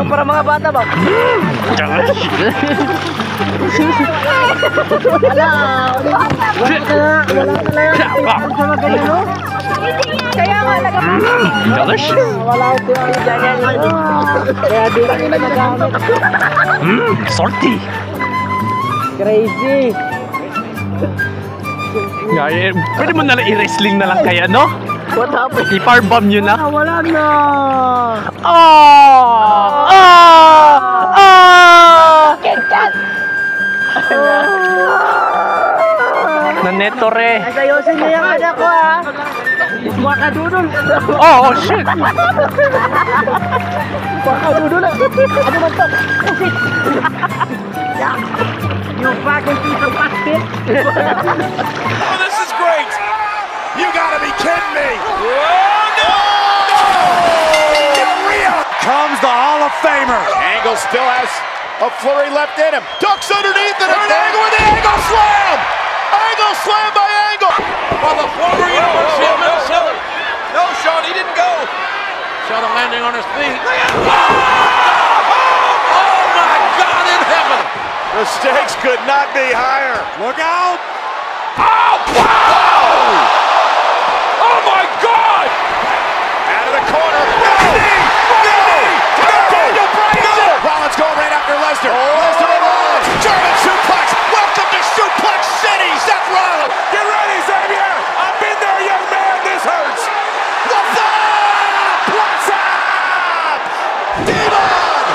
Para mga bata ba? Kaya nga delicious. Wala ito yung dyan. Kaya di lang yung nagagamit. Salty. Crazy. Pwede mo nalang i-wrestling na lang kaya, no? What happened? I-powerbomb nyo na. Wala na. Nanetore. Ayusin niyo yung anak ko ha. Wakadudol. Oh shit. Wakadudol. Ano ba ito? You fucking piece of plastic. Oh, this is great. You gotta be kidding me. Oh, no! Comes the Hall of Famer. Angle still has a flurry left in him. Ducks underneath it. Angle with the angle slam. Angle slam by Angle. Well, the former University of Minnesota. No, Sean, he didn't go. Sheldon landing on his feet. Oh, my God in heaven. The stakes could not be higher. Look out. Oh, wow. Oh, my God. Out of the corner. Rollins going right after Lesnar. Lesnar and Rollins. German suplex. Welcome to Suplex City, Seth Rollins. Get ready, Xavier. I've been there, young man. This hurts. What's up? What's up? Demon.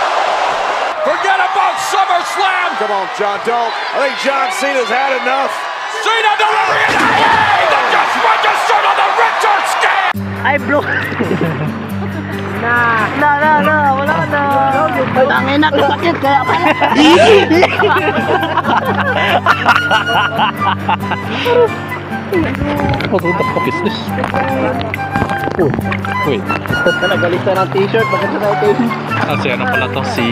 Forget about SummerSlam. Come on, John. Don't. I think John Cena's had enough. Cena delivering an AA. The just registered on the Richard scale. I blow. Nah. Wala na. Tangin na sakit kaya pala. What the fuck is this? Oh, wait. Nagalitan ng t-shirt. Bakit na t-shirt? Si ano pala to? Si...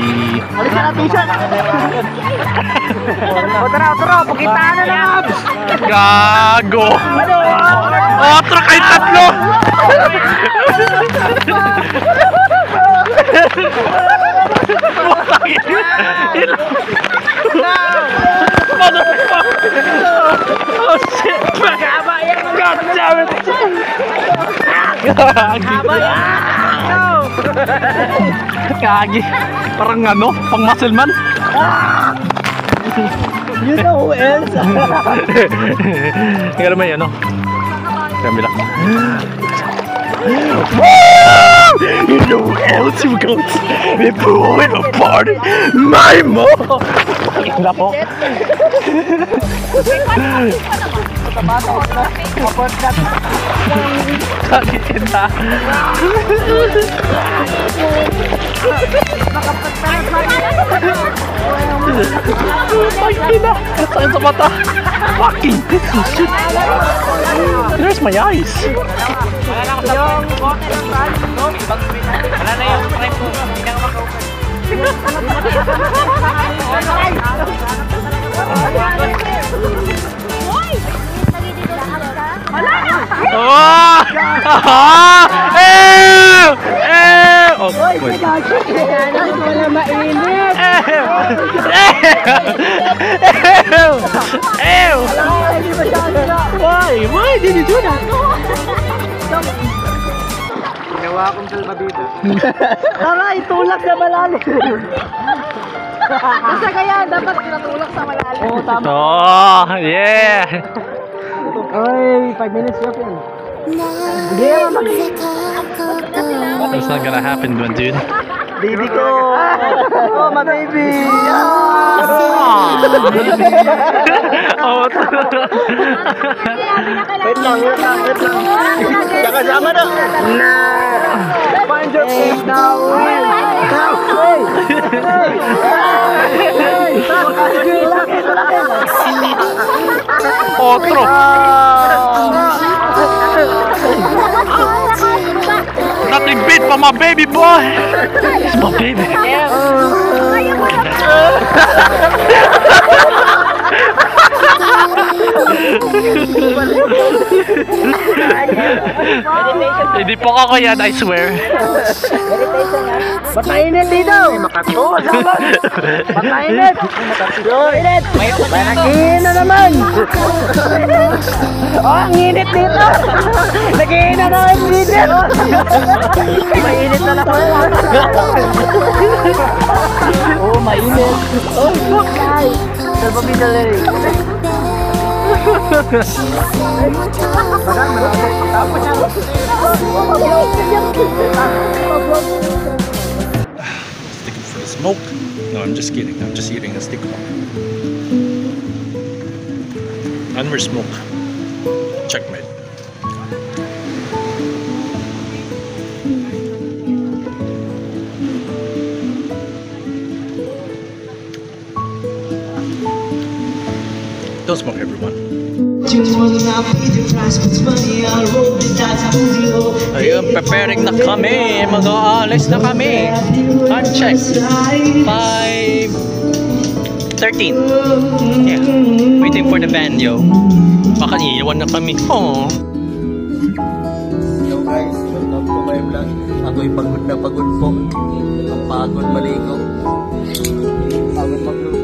Alisan ng t-shirt. Tara. Pakitaan na lang. Gago! Otro kay tatlo! Oh shit! God damn it! Kagi! Parang ano? Pang muscle man? You know who else? Tingnan naman yan, no? Kamila. You know who else you got? We're throwing a party! My mo! Pakinggan po. Sakit kita. Pakinggan. Sakit sa mata. Fucking this is shit. There's my eyes. Wala na yung prime ko. Hindi na maka-open. Oh! Oh, wait. Wala mainit. Why did you do that? Ginawa akong salbabida. Tara, itulak na malalim. Kasi kaya dapat natulak sa malalim. Oo, tama. Oh, yeah. Ay, 5 minutes lang yan. That's not gonna happen, dude. Baby ko. Oh, my baby. Oh, Wait lang. Kasama na. Find your place now. otro. Nothing beat for my baby boy. It's my baby. Hindi po ako yan, I swear. Ba't mainit dito? Oo, sama. Ba't mainit? Mainit. Nag-iina naman. Oh, ang init dito. Nag-iina naman dito. Mainit na naman. Oh, mainit. Oh, fuck. Salpabidali. Sticking for the smoke? No, I'm just kidding. I'm just eating a stick. Anwar smoke. Checkmate. Don't smoke, everyone. Ayun, preparing na kami. Mag-aalis na kami. Time check. 5:13. Yeah. Waiting for the van, yo. Baka iiwan na kami. Oh. Hello guys, welcome to my vlog. Ako'y pagod na pagod po. Ang pagod maligo. Pagod magluto.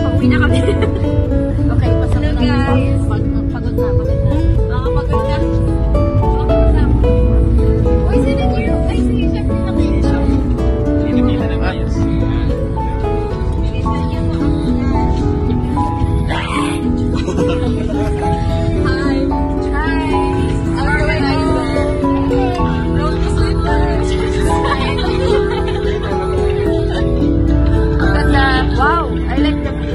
Pauwi na kami. Okay, pasok na. Guys. Pagod na. Pagod na. Uy, sige kayo. Ay, sige, syempre na kayo. Pinipila ng ayos. Hi. Wow, I like the view.